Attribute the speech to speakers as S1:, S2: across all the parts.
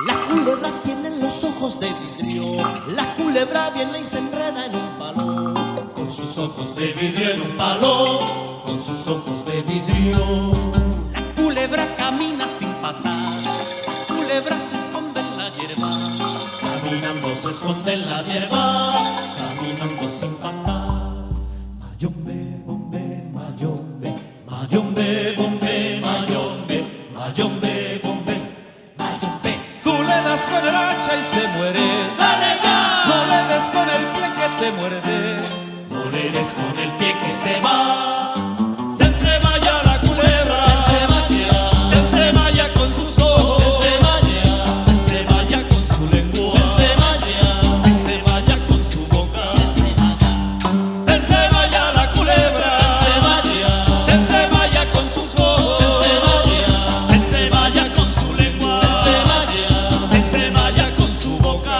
S1: La culebra tiene los ojos de vidrio. La culebra viene y se enreda en un palo.
S2: Con sus ojos de vidrio en un palo, con sus ojos de vidrio.
S3: La culebra camina sin patar. La culebra se esconde en la hierba.
S2: Caminando se esconde en la hierba, caminando sin patas. Mayombe, bombe, mayombe, mayombe, bombe, mayombe, mayombe, bombe, mayombe.
S3: Tú le das con el hacha y se muere.
S2: ¡Dale ya!
S3: No le des con el pie que te muerde.
S2: No le des con el pie que se va.
S3: Se enceballa la culebra.
S2: Se enceballa.
S3: Se enceballa con sus ojos.
S2: Se enceballa.
S3: Se enceballa con su lengua.
S2: Se enceballa.
S3: Se enceballa con su boca.
S2: Se enceballa.
S3: Se enceballa la culebra.
S2: Se enceballa.
S3: Se enceballa con sus ojos.
S2: Se enceballa.
S3: Se enceballa con su lengua.
S2: Se enceballa.
S3: Se enceballa con su boca.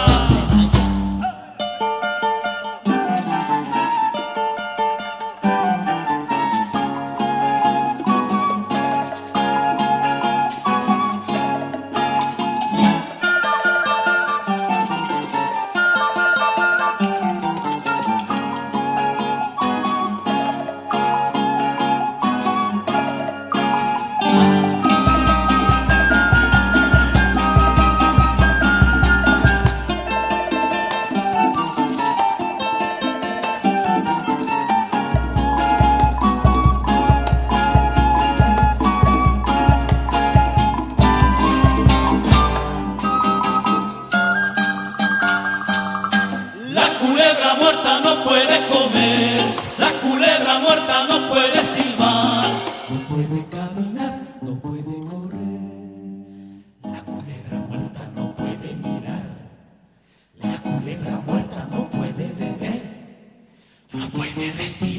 S2: La culebra muerta no puede comer, la culebra muerta no puede silbar, no puede caminar, no puede correr. La culebra muerta no puede mirar, la culebra muerta no puede beber, no puede respirar.